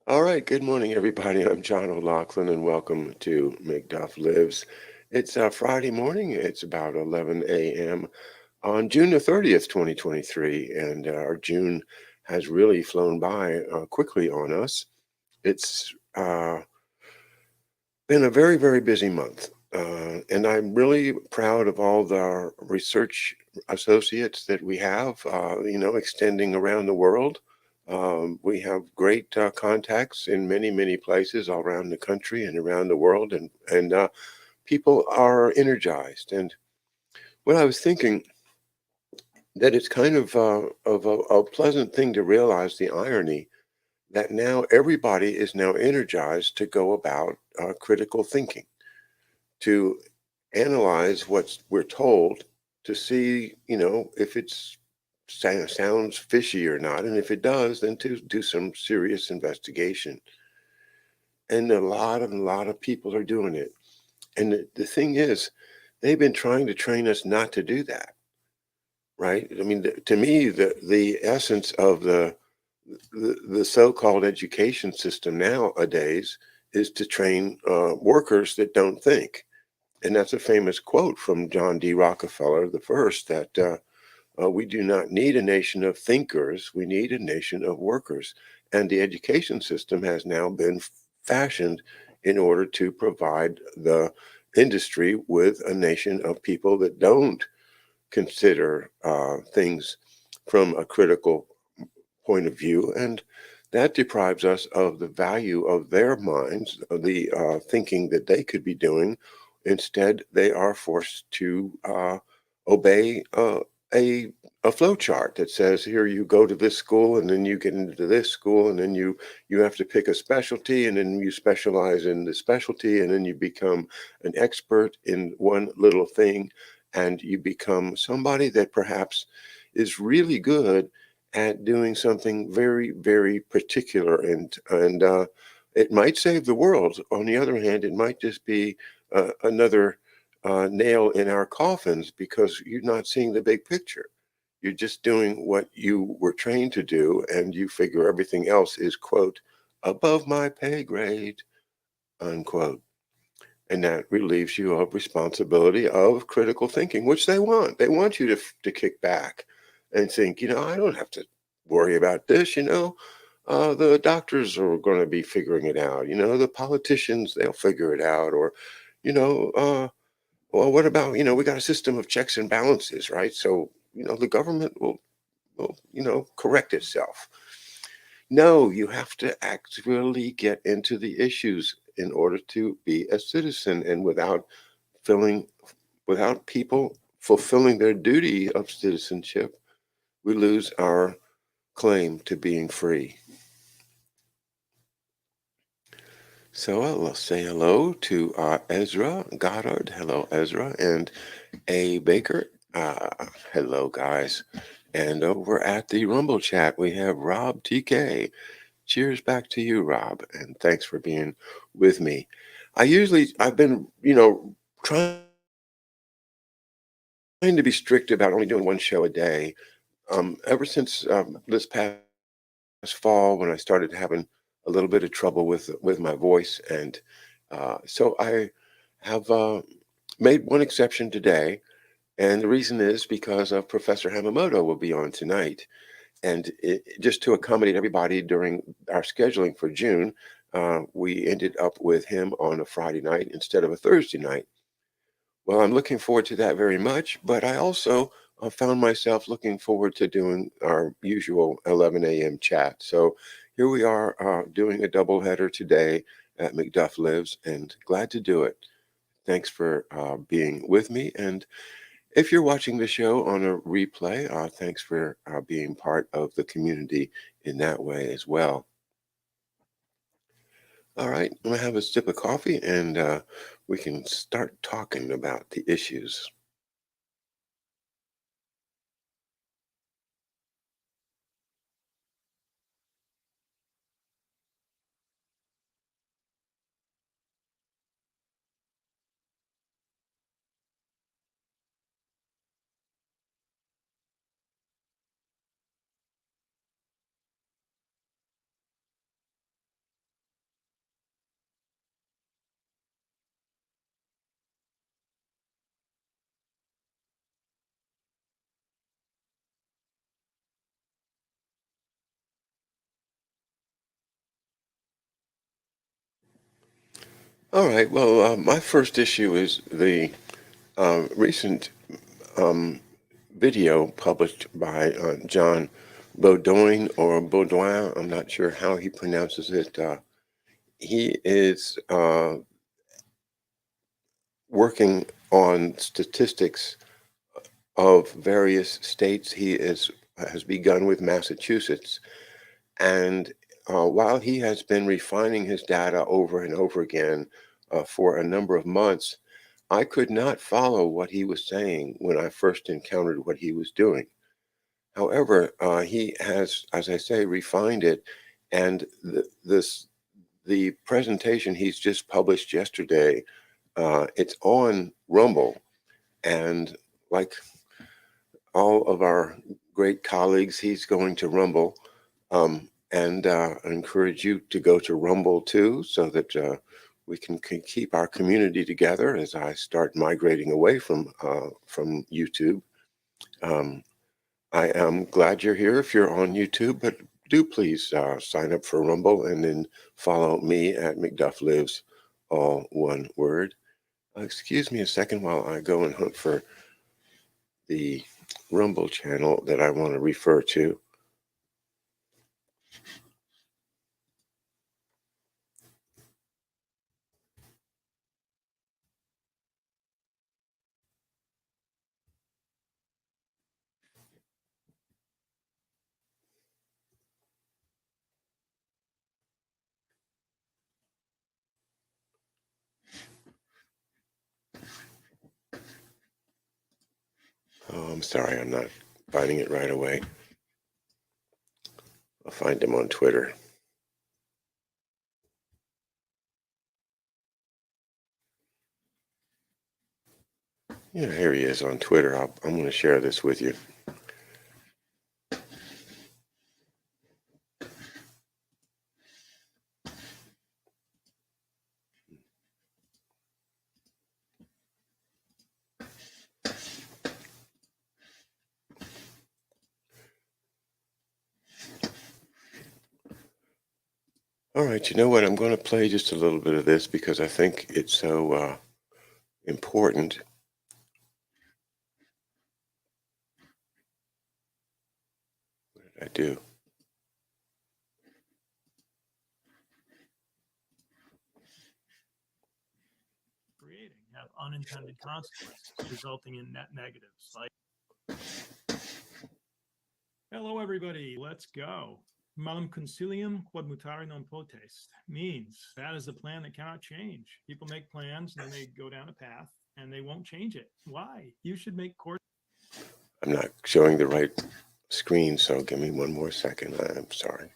All right, good morning, everybody. I'm John O'Loughlin, and welcome to McDuff Lives. It's Friday morning. It's about 11 a.m. on June the 30th, 2023, and our June has really flown by quickly on us. It's been a very, very busy month, and I'm really proud of all the research associates that we have, extending around the world. We have great contacts in many, many places all around the country and around the world, and people are energized. And what I was thinking that it's kind of a pleasant thing to realize the irony that now everybody is now energized to go about critical thinking, to analyze what we're told, to see, if it's sounds fishy or not, and if it does, then to do some serious investigation. And a lot of people are doing it. And the thing is, they've been trying to train us not to do that, right? I mean, to me, the essence of the so-called education system nowadays is to train workers that don't think. And that's a famous quote from John D. Rockefeller, the first, that we do not need a nation of thinkers, we need a nation of workers. And the education system has now been fashioned in order to provide the industry with a nation of people that don't consider things from a critical point of view. And that deprives us of the value of their minds, of the thinking that they could be doing. Instead, they are forced to obey a a flow chart that says, here you go to this school, and then you get into this school, and then you have to pick a specialty, and then you specialize in the specialty, and then you become an expert in one little thing, and you become somebody that perhaps is really good at doing something very, very particular, and it might save the world. On the other hand, it might just be another nail in our coffins because you're not seeing the big picture. You're just doing what you were trained to do, and you figure everything else is, quote, above my pay grade, unquote. And that relieves you of responsibility of critical thinking, which they want. They want you to kick back and think, I don't have to worry about this, the doctors are going to be figuring it out. The politicians, they'll figure it out. Or, you know, uh, well, what about, we got a system of checks and balances, right? So, the government will correct itself. No, you have to actually get into the issues in order to be a citizen. And filling, without people fulfilling their duty of citizenship, we lose our claim to being free. So I'll say hello to Ezra Goddard. Hello, Ezra. And A. Baker. Hello, guys. And over at the Rumble chat, we have Rob TK. Cheers back to you, Rob. And thanks for being with me. I've been, trying to be strict about only doing one show a day. Ever since this past fall, when I started having a little bit of trouble with my voice, and so I have made one exception today, and the reason is because of Professor Hamamoto will be on tonight, and just to accommodate everybody during our scheduling for June, we ended up with him on a Friday night instead of a Thursday night. Well, I'm looking forward to that very much, but I also found myself looking forward to doing our usual 11 a.m. chat. So here we are doing a double header today at McDuff Lives, and glad to do it. Thanks for being with me. And if you're watching the show on a replay, thanks for being part of the community in that way as well. All right, I'm going to have a sip of coffee, and we can start talking about the issues. All right. Well, my first issue is the recent um, video published by John Baudouin or Baudouin. I'm not sure how he pronounces it. He is working on statistics of various states. Has begun with Massachusetts, and while he has been refining his data over and over again for a number of months, I could not follow what he was saying when I first encountered what he was doing. However, he has, as I say, refined it, and the presentation he's just published yesterday, it's on Rumble, and like all of our great colleagues, he's going to Rumble. And I encourage you to go to Rumble too, so that we can keep our community together as I start migrating away from YouTube. Um, I am glad you're here if you're on YouTube, but do please sign up for Rumble and then follow me at McDuff Lives, all one word. Excuse me a second while I go and hunt for the Rumble channel that I want to refer to. Oh, I'm sorry, I'm not finding it right away. I'll find him on Twitter. Yeah, here he is on Twitter. I'm going to share this with you. All right, you know what? I'm going to play just a little bit of this because I think it's so important. What did I do? Creating have unintended consequences, resulting in net negatives. Like, hello, everybody, let's go. Malum concilium quod mutare non potest means that is a plan that cannot change. People make plans and then they go down a path and they won't change it. Why? You should make course. I'm not showing the right screen, so give me one more second. I'm sorry.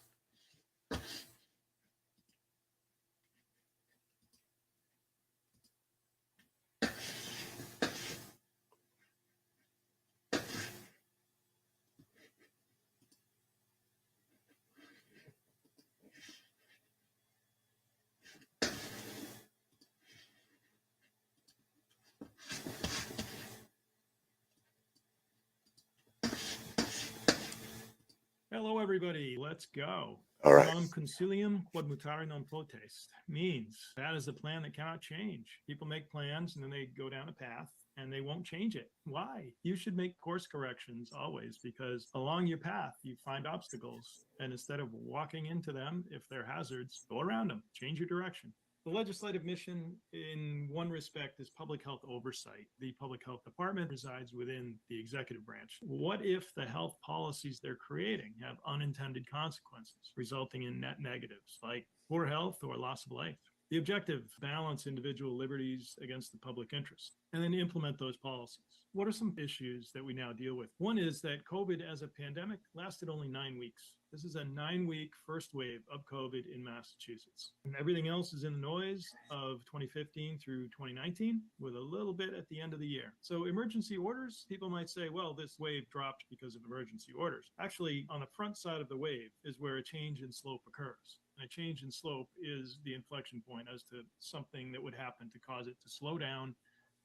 Hello, everybody, let's go. All right. Malum concilium quod mutare non potest means that is a plan that cannot change. People make plans and then they go down a path and they won't change it. Why? You should make course corrections always, because along your path you find obstacles, and instead of walking into them, if they're hazards, go around them, change your direction. The legislative mission, in one respect, is public health oversight. The public health department resides within the executive branch. What if the health policies they're creating have unintended consequences, resulting in net negatives like poor health or loss of life? The objective: balance individual liberties against the public interest, and then implement those policies. What are some issues that we now deal with? One is that COVID as a pandemic lasted only 9 weeks. This is a 9-week first wave of COVID in Massachusetts. And everything else is in the noise of 2015 through 2019, with a little bit at the end of the year. So emergency orders, people might say, well, this wave dropped because of emergency orders. Actually, on the front side of the wave is where a change in slope occurs. And a change in slope is the inflection point as to something that would happen to cause it to slow down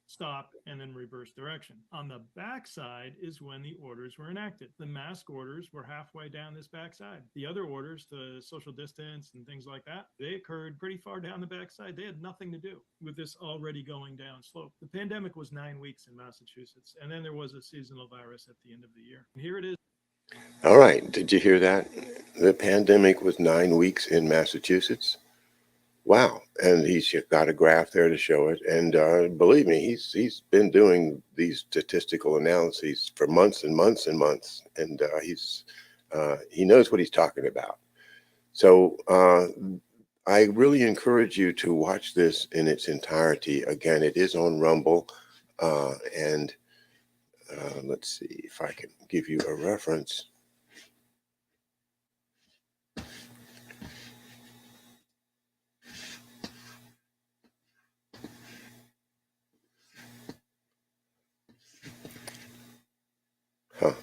stop, and then reverse direction. On the backside is when the orders were enacted. The mask orders were halfway down this backside. The other orders, the social distance and things like that, they occurred pretty far down the backside. They had nothing to do with this already going down slope. The pandemic was 9 weeks in Massachusetts, and then there was a seasonal virus at the end of the year. And here it is. All right. Did you hear that? The pandemic was 9 weeks in Massachusetts. Wow. And he's got a graph there to show it. And believe me, he's been doing these statistical analyses for months and months and months. And he knows what he's talking about. So I really encourage you to watch this in its entirety. Again, it is on Rumble. And let's see if I can give you a reference.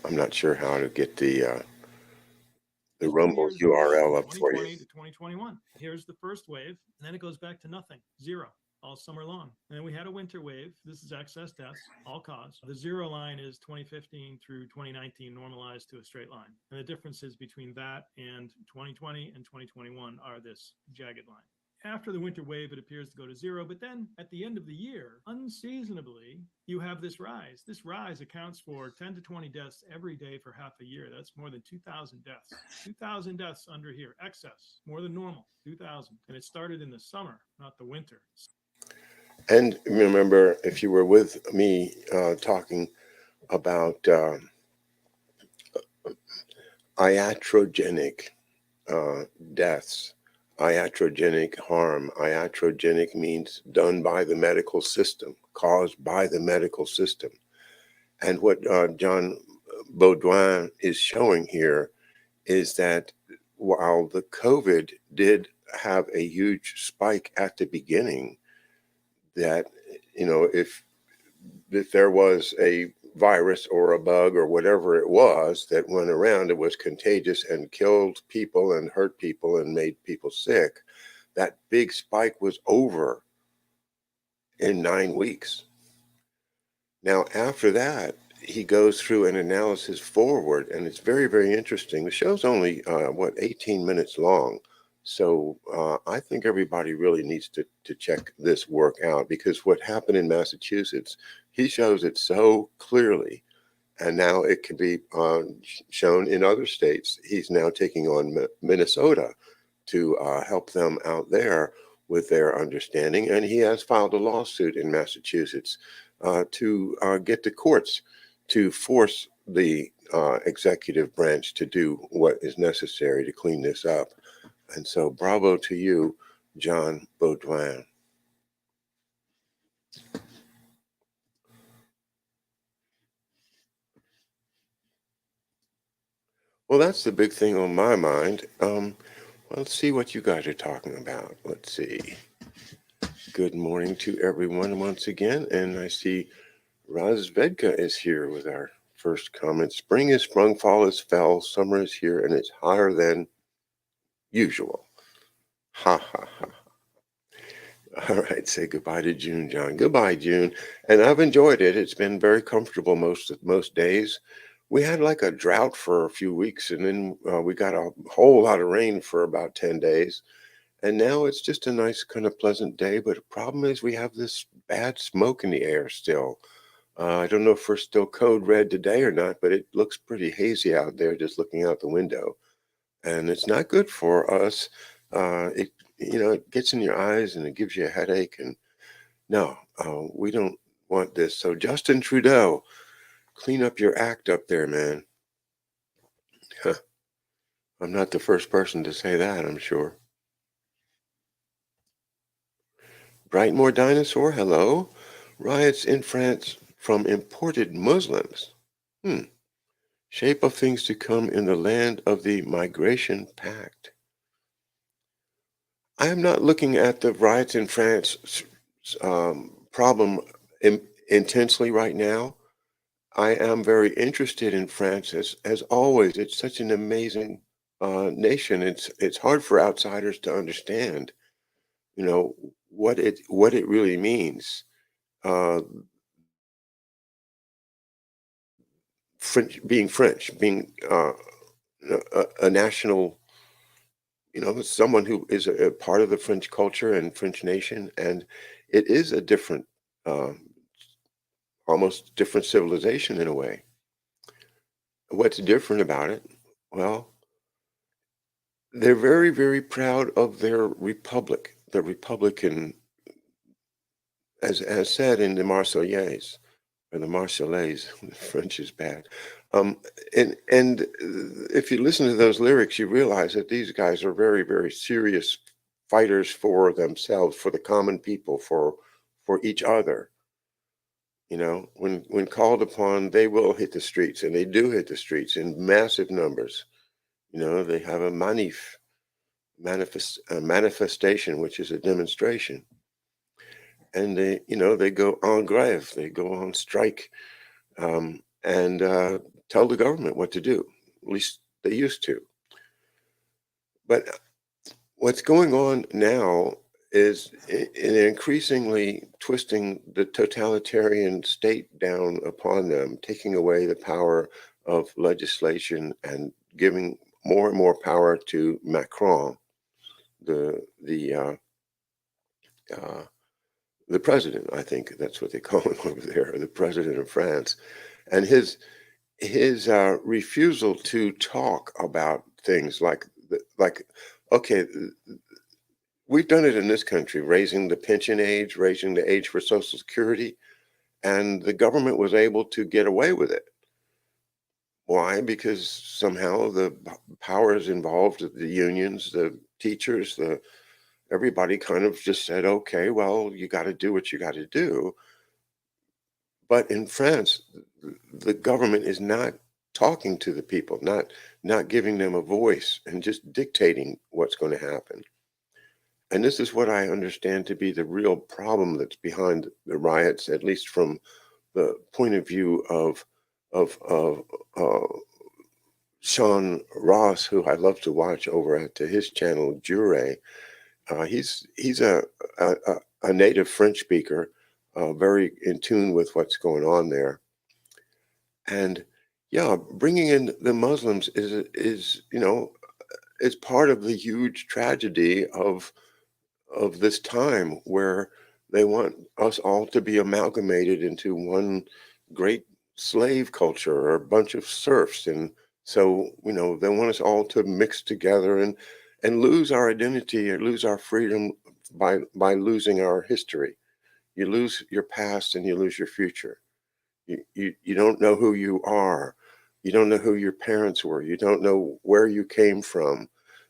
I'm not sure how to get the Rumble URL up for you. 2020 to 2021. Here's the first wave, and then it goes back to nothing, zero, all summer long. And then we had a winter wave. This is excess deaths, all cause. The zero line is 2015 through 2019 normalized to a straight line. And the differences between that and 2020 and 2021 are this jagged line. After the winter wave, it appears to go to zero. But then at the end of the year, unseasonably, you have this rise. This rise accounts for 10 to 20 deaths every day for half a year. That's more than 2,000 deaths. 2,000 deaths under here, excess, more than normal, 2,000. And it started in the summer, not the winter. And remember, if you were with me talking about iatrogenic deaths, iatrogenic harm. Iatrogenic means done by the medical system, caused by the medical system. And what John Baudouin is showing here is that while the COVID did have a huge spike at the beginning, that, if there was a virus or a bug or whatever it was that went around, it was contagious and killed people and hurt people and made people sick. That big spike was over in 9 weeks. Now, after that, he goes through an analysis forward, and it's very, very interesting. The show's only, 18 minutes long. So I think everybody really needs to check this work out, because what happened in Massachusetts, he shows it so clearly, and now it can be shown in other states. He's now taking on Minnesota to help them out there with their understanding, and he has filed a lawsuit in Massachusetts to get the courts to force the executive branch to do what is necessary to clean this up. And so bravo to you, John Baudouin. Well, that's the big thing on my mind. Let's see what you guys are talking about. Let's see. Good morning to everyone once again. And I see Razvedka is here with our first comment. Spring is sprung, fall is fell, summer is here, and it's higher than usual. Ha, ha, ha. All right, say goodbye to June, John. Goodbye, June. And I've enjoyed it. It's been very comfortable most days. We had like a drought for a few weeks, and then we got a whole lot of rain for about 10 days. And now it's just a nice kind of pleasant day. But the problem is we have this bad smoke in the air still. I don't know if we're still code red today or not, but it looks pretty hazy out there just looking out the window. And it's not good for us. It gets in your eyes and it gives you a headache. And no, we don't want this. So Justin Trudeau, clean up your act up there, man. Huh. I'm not the first person to say that, I'm sure. Brightmore Dinosaur, hello. Riots in France from imported Muslims. Shape of things to come in the land of the Migration Pact. I am not looking at the riots in France problem intensely right now. I am very interested in France as always. It's such an amazing nation. It's hard for outsiders to understand, what it really means. French, being a national, someone who is a part of the French culture and French nation, and it is a different, uh, almost different civilization in a way. What's different about it? Well, they're very, very proud of their republic, the Republican, as said in the Marseillaise or the Marseillaise. French is bad. Um, and if you listen to those lyrics, you realize that these guys are very, very serious fighters for themselves, for the common people, for each other. When called upon, they will hit the streets, and they do hit the streets in massive numbers. They have a manifestation, which is a demonstration, and they go en grève, they go on strike, and tell the government what to do. At least they used to. But what's going on now is in increasingly twisting the totalitarian state down upon them, taking away the power of legislation and giving more and more power to Macron, the uh, the president. I think that's what they call him over there, the president of France, and his refusal to talk about things like okay, we've done it in this country, raising the pension age, raising the age for Social Security, and the government was able to get away with it. Why? Because somehow the powers involved, the unions, the teachers, the everybody kind of just said, okay, well, you got to do what you got to do. But in France, the government is not talking to the people, not giving them a voice and just dictating what's going to happen. And this is what I understand to be the real problem that's behind the riots, at least from the point of view of Sean Ross, who I love to watch over at his channel Jure. He's a native French speaker, very in tune with what's going on there. And yeah, bringing in the Muslims is part of the huge tragedy of this time where they want us all to be amalgamated into one great slave culture or a bunch of serfs. And so, they want us all to mix together and lose our identity or lose our freedom by losing our history. You lose your past and you lose your future. You don't know who you are. You don't know who your parents were. You don't know where you came from.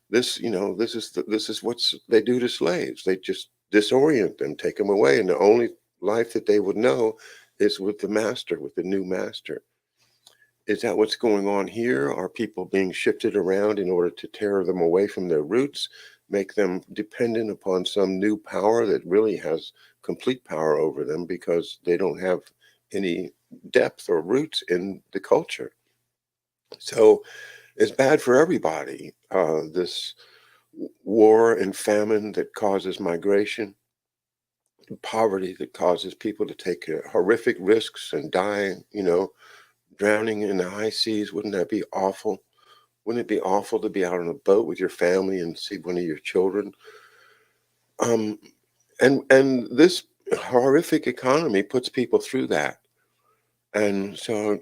This is what they do to slaves. They just disorient them, take them away, and the only life that they would know is with the master, with the new master. Is that what's going on here? Are people being shifted around in order to tear them away from their roots, make them dependent upon some new power that really has complete power over them because they don't have any depth or roots in the culture? So it's bad for everybody. This war and famine that causes migration, poverty that causes people to take horrific risks and die, drowning in the high seas. Wouldn't that be awful? Wouldn't it be awful to be out on a boat with your family and see one of your children? Um, and this horrific economy puts people through that. And so,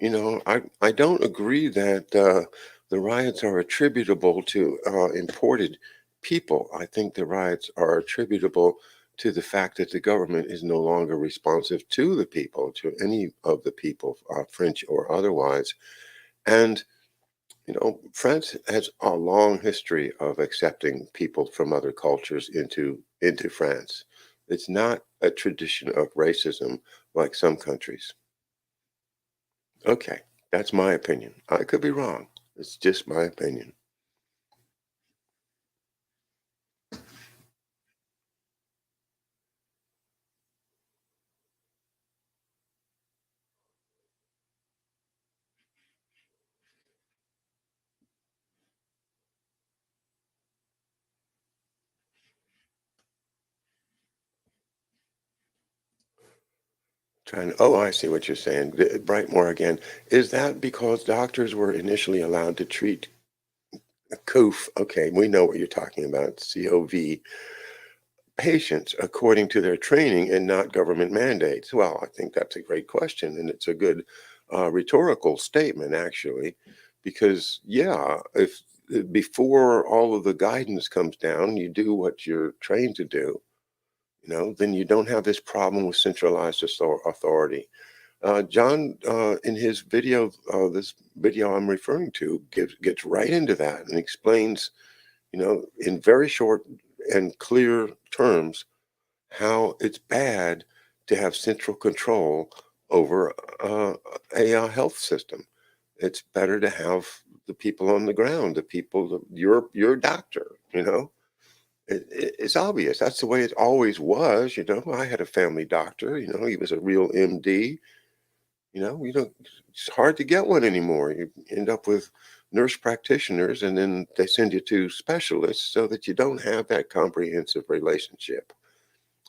I don't agree that the riots are attributable to imported people. I think the riots are attributable to the fact that the government is no longer responsive to the people, to any of the people, French or otherwise. And France has a long history of accepting people from other cultures into France. It's not a tradition of racism like some countries. Okay, that's my opinion. I could be wrong. It's just my opinion. Oh, I see what you're saying. Brightmore again. Is that because doctors were initially allowed to treat COV? Okay, we know what you're talking about, COV, patients according to their training and not government mandates? Well, I think that's a great question, and it's a good rhetorical statement, actually, because, yeah, if before all of the guidance comes down, you do what you're trained to do, then you don't have this problem with centralized authority. John, in his video, this video I'm referring to, gets right into that and explains, in very short and clear terms, how it's bad to have central control over a health system. It's better to have the people on the ground, the people, your doctor. It's obvious. That's the way it always was. I had a family doctor. He was a real MD. It's hard to get one anymore. You end up with nurse practitioners, and then they send you to specialists so that you don't have that comprehensive relationship.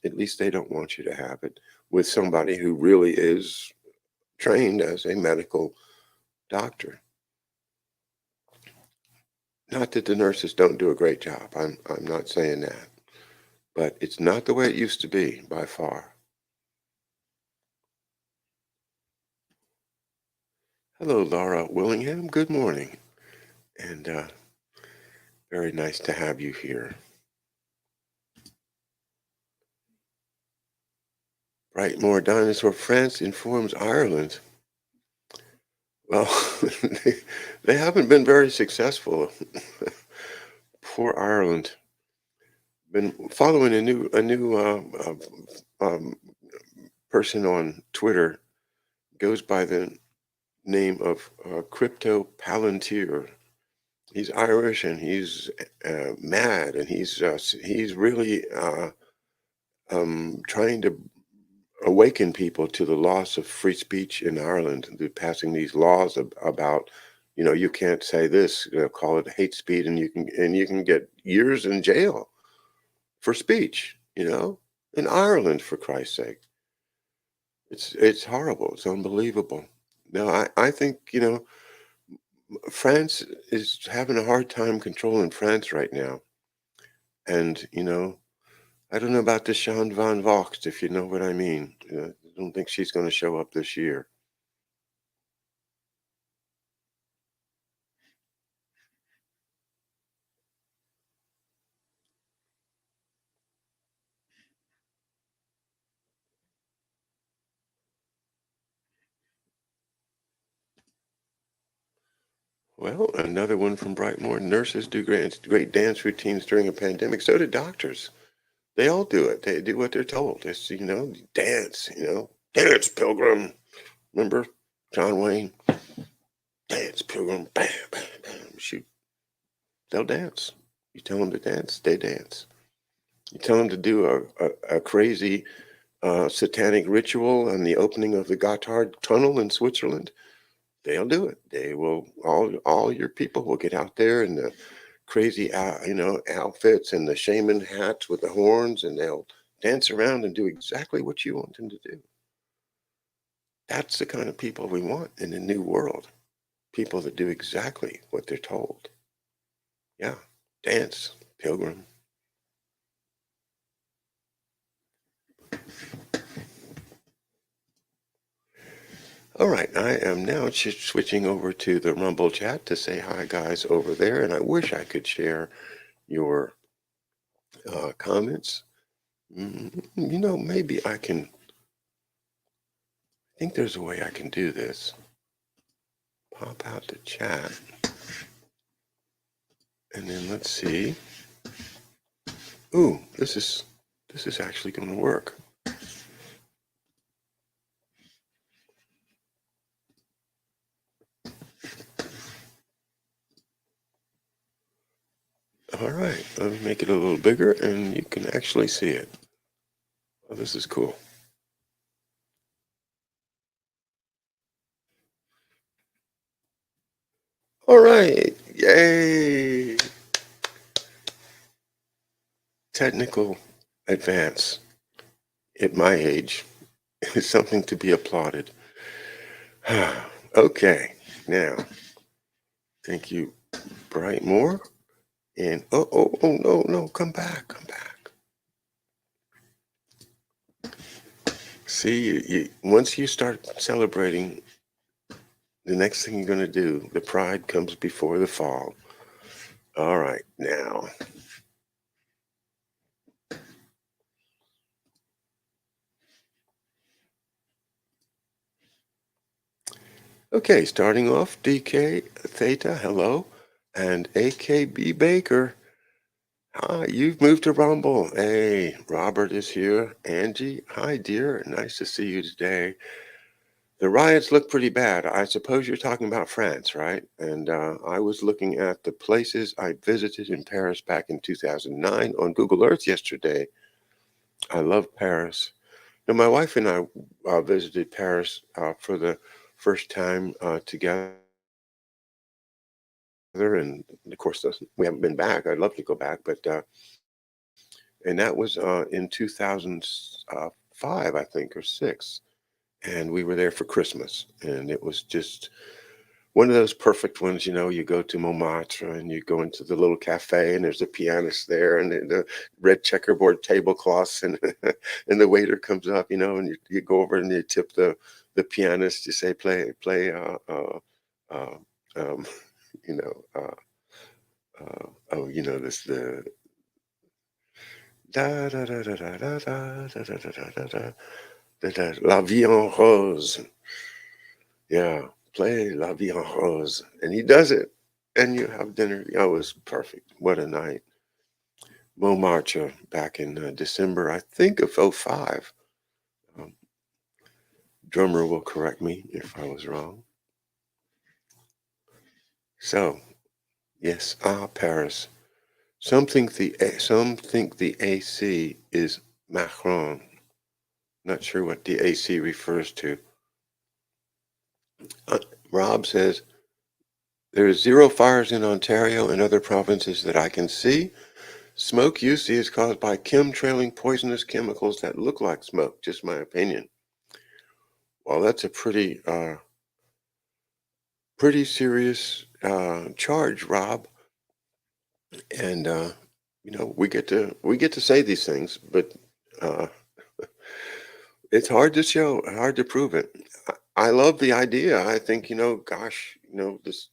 At least they don't want you to have it with somebody who really is trained as a medical doctor. Not that the nurses don't do a great job. I'm not saying that. But it's not the way it used to be by far. Hello, Laura Willingham. Good morning. And very nice to have you here. Brightmore Dinosaur France informs Ireland. Well, they haven't been very successful. Poor Ireland. Been following a new person on Twitter, goes by the name of Crypto Palantir. He's Irish and he's mad, and he's really trying to awaken people to the loss of free speech in Ireland. They're passing these laws about, you can't say this, call it hate speech, and you can get years in jail for speech, in Ireland, for Christ's sake. It's horrible. It's unbelievable. No, I think, France is having a hard time controlling France right now. And, I don't know about this Sean Van Voxt, if you know what I mean. I don't think she's going to show up this year. Well, another one from Brightmore. Nurses do great dance routines during a pandemic. So do doctors. They all do it. They do what they're told. It's, dance, dance, Pilgrim. Remember John Wayne? Dance, Pilgrim. Bam, bam, bam. Shoot. They'll dance. You tell them to dance, they dance. You tell them to do a crazy satanic ritual on the opening of the Gotthard Tunnel in Switzerland, they'll do it. They will. All your people will get out there in the crazy, outfits and the shaman hats with the horns, and they'll dance around and do exactly what you want them to do. That's the kind of people we want in the new world. People that do exactly what they're told. Yeah, dance, Pilgrim. All right, I am now switching over to the Rumble chat to say hi, guys, over there. And I wish I could share your comments. Maybe I can. I think there's a way I can do this. Pop out the chat. And then let's see. Ooh, this is actually going to work. All right, let me make it a little bigger, and you can actually see it. Oh, this is cool. All right, yay! Technical advance at my age. is something to be applauded. Okay, now, thank you, Brightmore. And oh, no, no, come back, come back. See, once you start celebrating, the next thing you're going to do, the pride comes before the fall. All right, now. Okay, starting off, DK Theta, hello, and AKB Baker. Hi, you've moved to Rumble. Hey, Robert is here. Angie, hi, dear. Nice to see you today. The riots look pretty bad. I suppose you're talking about France, right? And I was looking at the places I visited in Paris back in 2009 on Google Earth yesterday. I love Paris. Now, my wife and I visited Paris for the first time together. And of course, we haven't been back. I'd love to go back, but and that was in 2005, I think, or six. And we were there for Christmas, and it was just one of those perfect ones. You go to Montmartre and you go into the little cafe, and there's a pianist there, and the red checkerboard tablecloths, and and the waiter comes up, and you go over and you tip the pianist. You say, play, uh, um, you know, this the da da da da da da da da da da da da da La Vie en Rose. Yeah, play La Vie en Rose. And he does it. And you have dinner. Yeah, it was perfect. What a night. Montmartre back in December, I think, of '05. Um, Drummer will correct me if I was wrong. So, yes, Paris. Some think the AC is Macron. Not sure what the AC refers to. Uh, Rob says, there is zero fires in Ontario and other provinces that I can see. Smoke you see is caused by chemtrailing poisonous chemicals that look like smoke, just my opinion. Well, that's a pretty serious charge, Rob. And we get to say these things, but uh, it's hard to show, hard to prove it. I love the idea. I think, gosh, this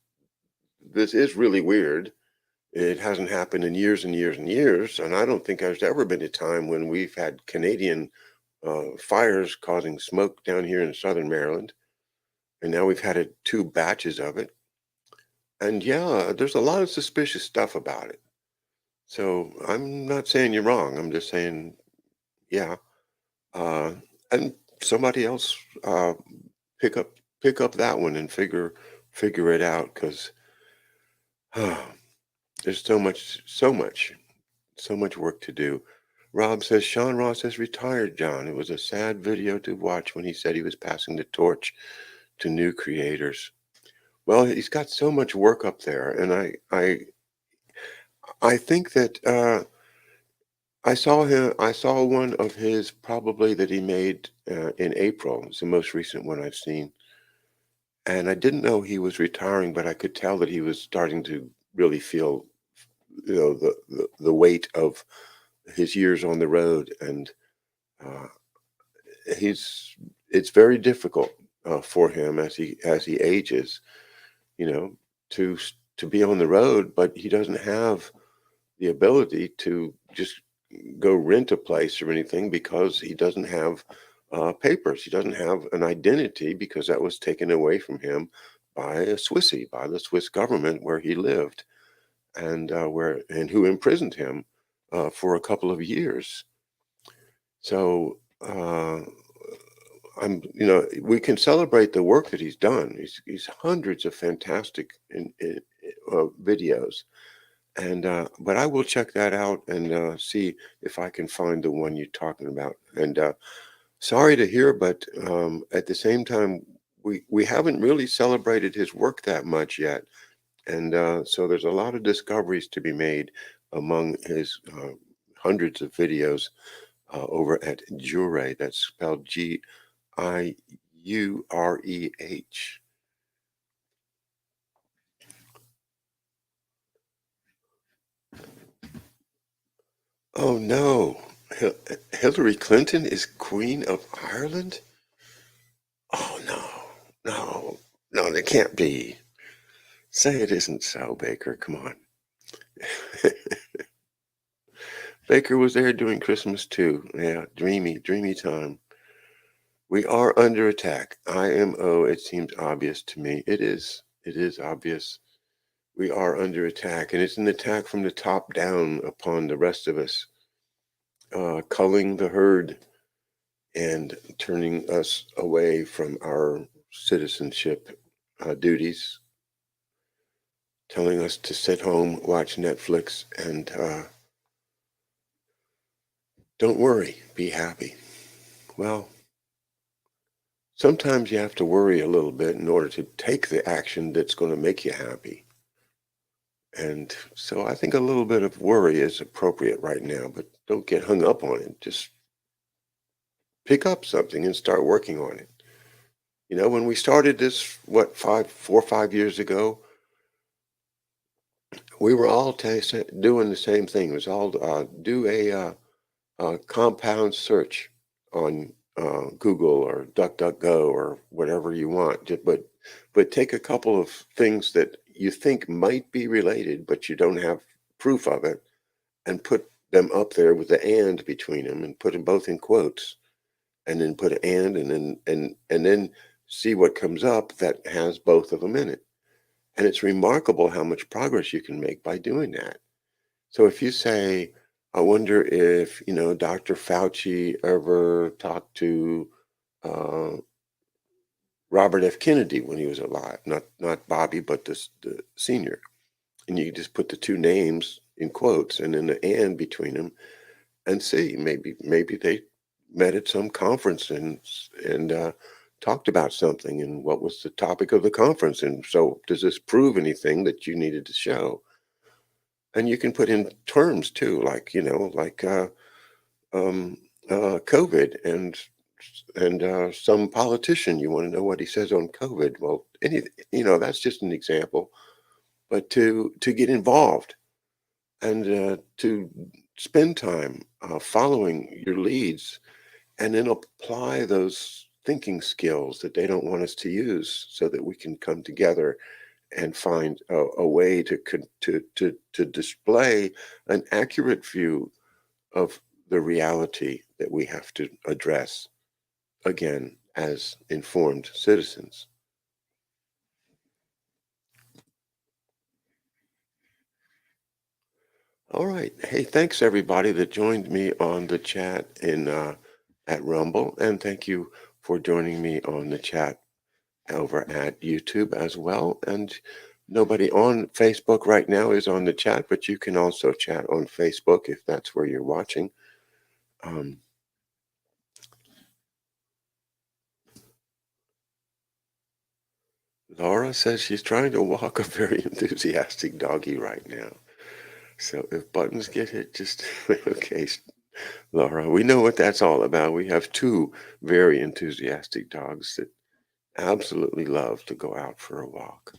is really weird. It hasn't happened in years and years and years, and I don't think there's ever been a time when we've had Canadian fires causing smoke down here in southern Maryland, and now we've had two batches of it. And yeah, there's a lot of suspicious stuff about it. So I'm not saying you're wrong. I'm just saying, yeah. Uh, and somebody else pick up pick up that one and figure it out, because there's so much work to do. Rob says Sean Ross has retired, John. It was a sad video to watch when he said he was passing the torch to new creators. Well, he's got so much work up there, and I think that I saw one of his probably that he made in April. It's the most recent one I've seen, and I didn't know he was retiring, but I could tell that he was starting to really feel, the weight of his years on the road, and uh, he's it's very difficult for him as he ages, you know, to be on the road, but he doesn't have the ability to just go rent a place or anything, because he doesn't have papers. He doesn't have an identity, because that was taken away from him by by the Swiss government where he lived, and who imprisoned him for a couple of years. So we can celebrate the work that he's done. He's hundreds of fantastic videos, and but I will check that out and see if I can find the one you're talking about. And sorry to hear, but at the same time, we haven't really celebrated his work that much yet, and so there's a lot of discoveries to be made among his hundreds of videos over at Jure. That's spelled Iureh. Oh no, Hillary Clinton is Queen of Ireland? Oh no, no, no, that can't be. Say it isn't so, Baker. Come on. Baker was there during Christmas too. Yeah, dreamy, dreamy time. We are under attack. IMO, it seems obvious to me. It is. It is obvious. We are under attack, and it's an attack from the top down upon the rest of us, culling the herd and turning us away from our citizenship duties, telling us to sit home, watch Netflix, and don't worry, be happy. Well, sometimes you have to worry a little bit in order to take the action that's going to make you happy. And so I think a little bit of worry is appropriate right now, but don't get hung up on it. Just pick up something and start working on it. You know, when we started this, what, 4 or 5 years ago, we were all doing the same thing. It was all do a compound search on Google or DuckDuckGo or whatever you want. But take a couple of things that you think might be related, but you don't have proof of it, and put them up there with the and between them, and put them both in quotes, and then put an and then see what comes up that has both of them in it. And it's remarkable how much progress you can make by doing that. So if you say, I wonder if, Dr. Fauci ever talked to uh, Robert F. Kennedy when he was alive, not Bobby, but the senior. And you just put the two names in quotes and then the and between them, and see, maybe they met at some conference and talked about something, and what was the topic of the conference, and so does this prove anything that you needed to show? And you can put in terms too, like um, COVID, and some politician, you want to know what he says on COVID. Well, that's just an example, but to get involved and to spend time following your leads, and then apply those thinking skills that they don't want us to use, so that we can come together and find a way to display an accurate view of the reality that we have to address, again, as informed citizens. All right. Hey, thanks everybody that joined me on the chat in at Rumble, and thank you for joining me on the chat over at YouTube as well. And nobody on Facebook right now is on the chat, but you can also chat on Facebook if that's where you're watching. Um, Laura says she's trying to walk a very enthusiastic doggy right now. So if buttons get hit, just okay, Laura, we know what that's all about. We have two very enthusiastic dogs that absolutely love to go out for a walk.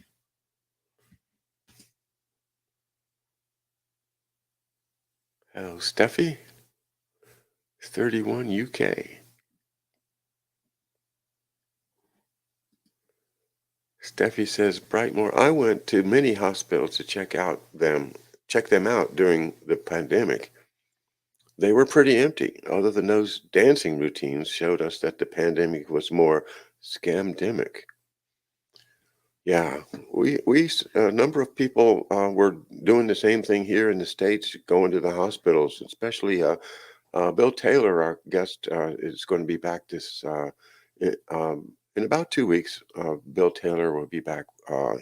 Hello, Steffi, 31 UK. Steffi says, Brightmore, I went to many hospitals to check them out during the pandemic. They were pretty empty, other than those dancing routines showed us that the pandemic was more scamdemic. Yeah, a number of people were doing the same thing here in the States, going to the hospitals, especially Bill Taylor, our guest, is going to be back in about 2 weeks. Bill Taylor will be back.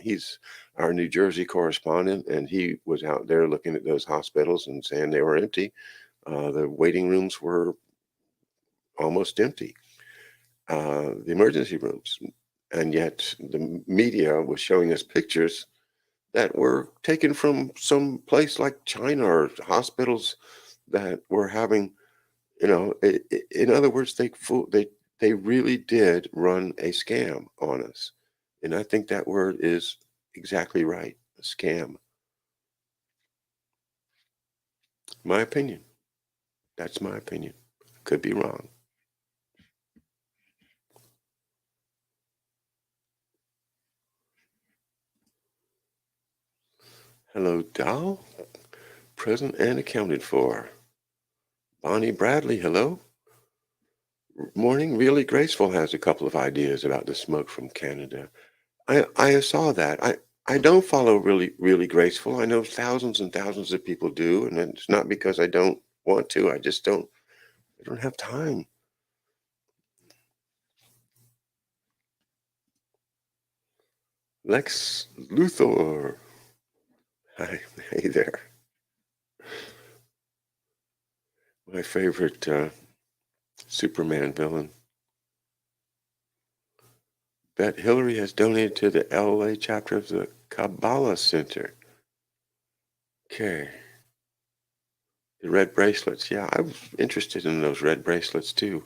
He's our New Jersey correspondent, and he was out there looking at those hospitals and saying they were empty. The waiting rooms were almost empty, the emergency rooms. And yet the media was showing us pictures that were taken from some place like China, or hospitals that were having, in other words, they really did run a scam on us. And I think that word is exactly right, a scam. My opinion. That's my opinion. Could be wrong. Hello, Doll. Present and accounted for. Bonnie Bradley, hello. Morning. Really Graceful has a couple of ideas about the smoke from Canada. I saw that. I don't follow really Graceful. I know thousands and thousands of people do, and it's not because I don't want to. I just don't. I don't have time. Lex Luthor. Hi, hey there. My favorite Superman villain. Bet Hillary has donated to the LA chapter of the Kabbalah Center. Okay. The red bracelets. Yeah, I was interested in those red bracelets too.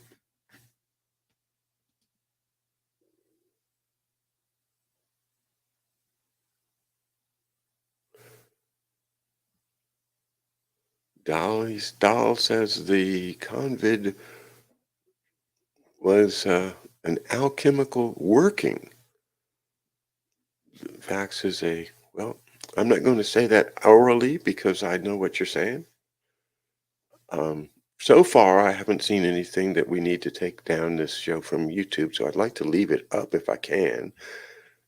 Doll says the convid was an alchemical working. Vax is a, well, I'm not going to say that orally because I know what you're saying. Um, so far, I haven't seen anything that we need to take down this show from YouTube, so I'd like to leave it up if I can,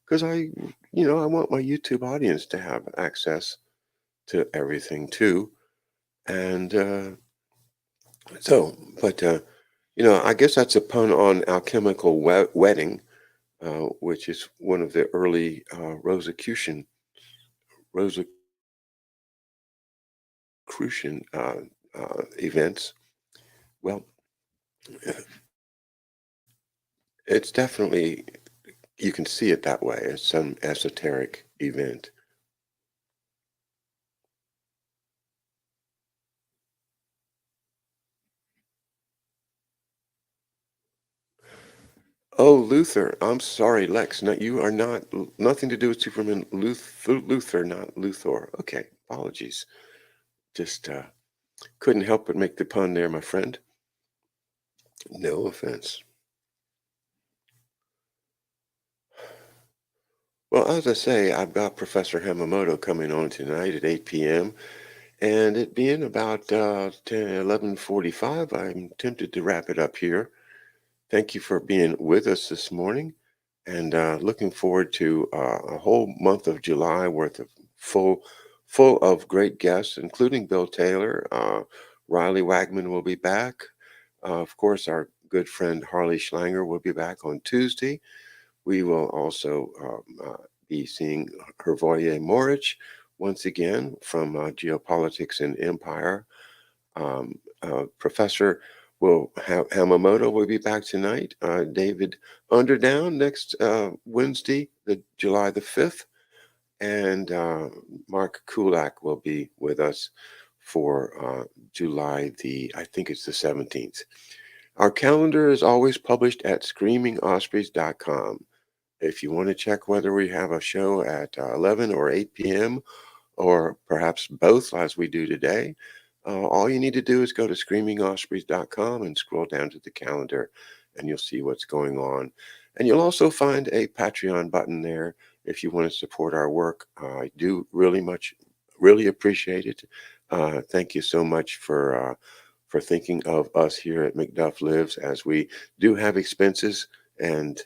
because I want my YouTube audience to have access to everything too. And I guess that's a pun on alchemical wedding, which is one of the early Rosicrucian events. Well, it's definitely, you can see it that way as some esoteric event. Oh, Luther. I'm sorry, Lex. No, you are not, nothing to do with Superman. Luther, not Luthor. Okay, apologies. Just couldn't help but make the pun there, my friend. No offense. Well, as I say, I've got Professor Hamamoto coming on tonight at 8 p.m. And it being about 11:45, I'm tempted to wrap it up here. Thank you for being with us this morning, and looking forward to a whole month of July worth of full, full of great guests, including Bill Taylor. Riley Wagman will be back. Of course, our good friend Harley Schlanger will be back on Tuesday. We will also be seeing Hervoye Morich once again from Geopolitics and Empire. Professor Hamamoto will be back tonight. David Underdown next Wednesday, July the 5th. And Mark Kulak will be with us for July I think it's the 17th. Our calendar is always published at screamingospreys.com. If you want to check whether we have a show at 11 or 8 p.m., or perhaps both as we do today, all you need to do is go to screamingospreys.com and scroll down to the calendar, and you'll see what's going on. And you'll also find a Patreon button there if you want to support our work. I do really appreciate it. Thank you so much for thinking of us here at McDuff Lives, as we do have expenses, and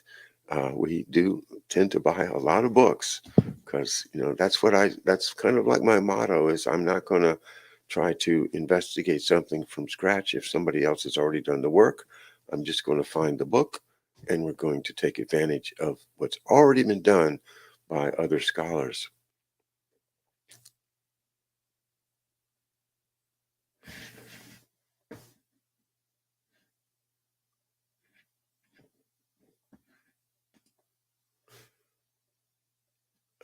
we do tend to buy a lot of books, because that's kind of like my motto is I'm not going to try to investigate something from scratch if somebody else has already done the work. I'm just going to find the book, and we're going to take advantage of what's already been done by other scholars.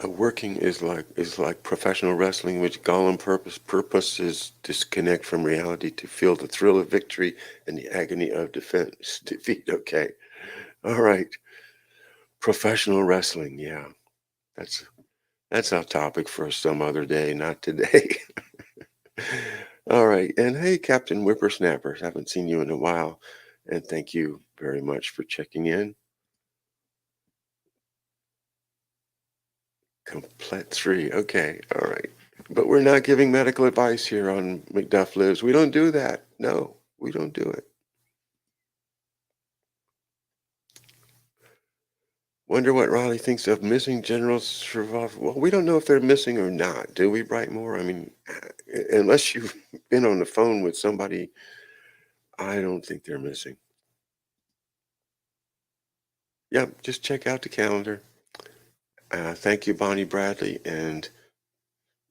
Working is like professional wrestling, which Gollum purpose is disconnect from reality to feel the thrill of victory and the agony of defeat. Okay, All right. Professional wrestling. Yeah. That's that's our topic for some other day, not today. All right. And hey, Captain Whippersnappers, haven't seen you in a while. And thank you very much for checking in. Complete 3. Okay. All right. But we're not giving medical advice here on McDuff Lives. We don't do that. No, we don't do it. Wonder what Riley thinks of missing general survival. Well, we don't know if they're missing or not, do we, Brightmore? I mean, unless you've been on the phone with somebody, I don't think they're missing. Yep, just check out the calendar. Thank you, Bonnie Bradley. And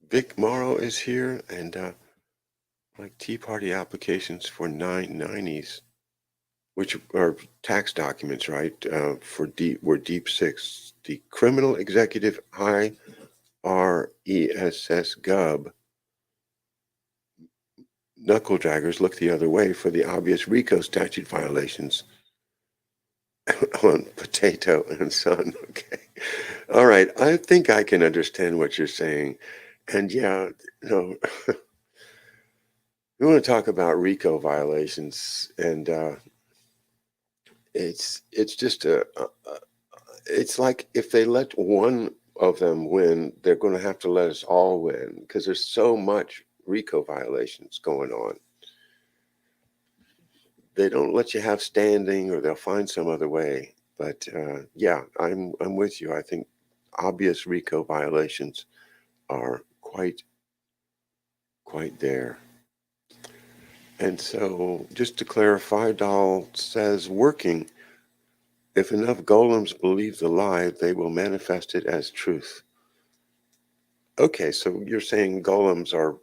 Vic Morrow is here. And like Tea Party applications for 990s, which are tax documents, right? For deep, we're deep 6. The Criminal Executive IRESS Gov knuckle draggers look the other way for the obvious RICO statute violations on Potato and Son. Okay. All right. I think I can understand what you're saying. And yeah, no, we want to talk about RICO violations. And it's just it's like if they let one of them win, they're going to have to let us all win because there's so much RICO violations going on. They don't let you have standing, or they'll find some other way. But yeah, I'm with you. I think obvious RICO violations are quite there. And so, just to clarify, Dahl says working. If enough golems believe the lie, they will manifest it as truth. Okay, so you're saying golems are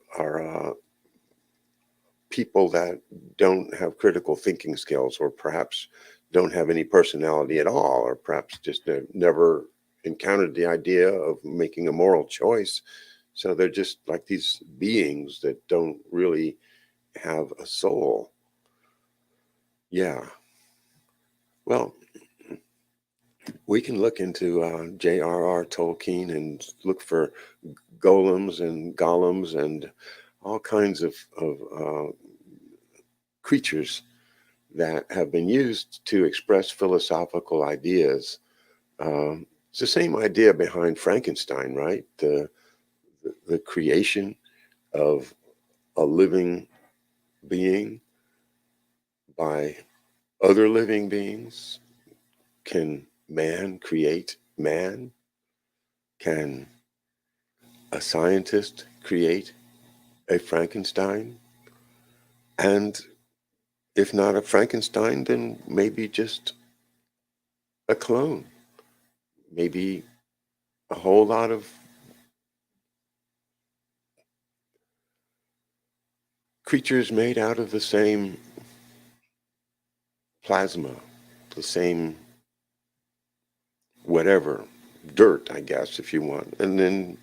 people that don't have critical thinking skills, or perhaps don't have any personality at all, or perhaps just never encountered the idea of making a moral choice. So they're just like these beings that don't really have a soul. Yeah. Well, we can look into J.R.R. Tolkien and look for golems and golems and all kinds of creatures that have been used to express philosophical ideas. It's the same idea behind Frankenstein, right? The creation of a living being by other living beings. Can man create man? Can a scientist create a Frankenstein? And if not a Frankenstein, then maybe just a clone. Maybe a whole lot of creatures made out of the same plasma, the same whatever, dirt, I guess, if you want. And then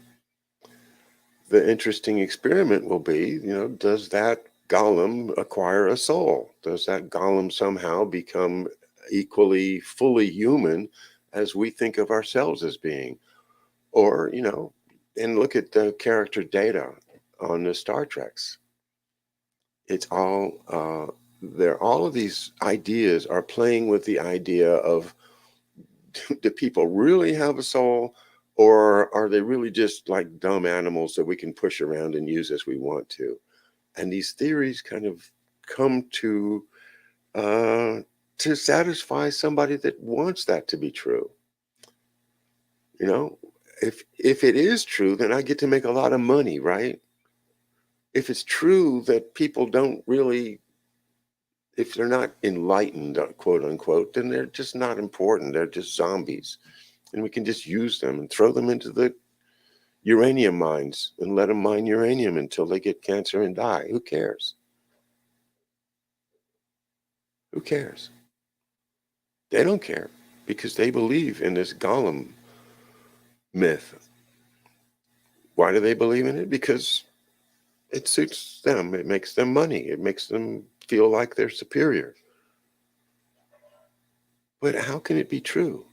the interesting experiment will be, does that golem acquire a soul? Does that golem somehow become equally fully human as we think of ourselves as being? Or, and look at the character data on the Star Treks. It's all of these ideas are playing with the idea of, do people really have a soul, or are they really just like dumb animals that we can push around and use as we want to? And these theories kind of come to satisfy somebody that wants that to be true. You know, if it is true, then I get to make a lot of money, right? If it's true that people don't really, if they're not enlightened, quote unquote, then they're just not important. They're just zombies. And we can just use them and throw them into the uranium mines and let them mine uranium until they get cancer and die. Who cares? Who cares? They don't care because they believe in this golem myth. Why do they believe in it? Because it suits them. It makes them money. It makes them feel like they're superior. But how can it be true?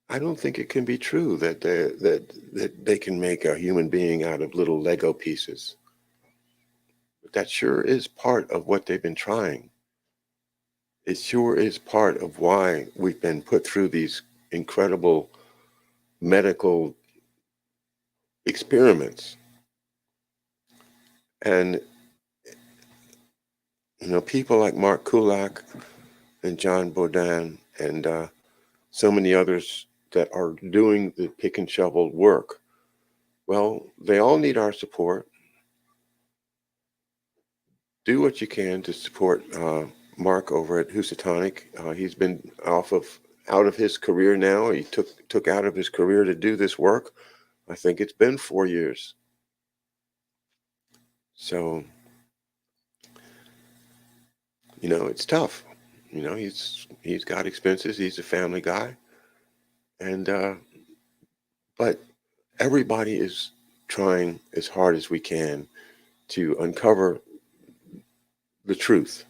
I don't think it can be true that they can make a human being out of little Lego pieces. But that sure is part of what they've been trying. It sure is part of why we've been put through these incredible medical experiments. And people like Mark Kulak and John Boudin and so many others that are doing the pick and shovel work. Well, they all need our support. Do what you can to support Mark over at Housatonic. He's been out of his career now. He took out of his career to do this work. I think it's been 4 years. So, it's tough. He's got expenses. He's a family guy, and but everybody is trying as hard as we can to uncover the truth.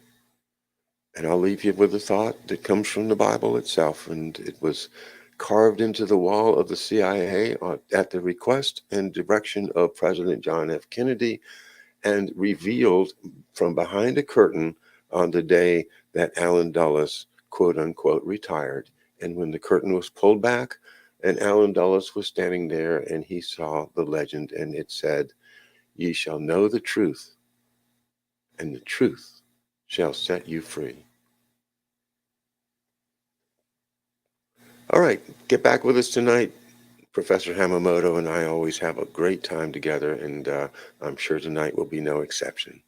And I'll leave you with a thought that comes from the Bible itself, and it was carved into the wall of the CIA at the request and direction of President John F. Kennedy, and revealed from behind a curtain on the day that Allen Dulles, quote unquote, retired. And when the curtain was pulled back, and Allen Dulles was standing there, and he saw the legend, and it said, "Ye shall know the truth, and the truth shall set you free." All right, get back with us tonight. Professor Hamamoto and I always have a great time together, and I'm sure tonight will be no exception.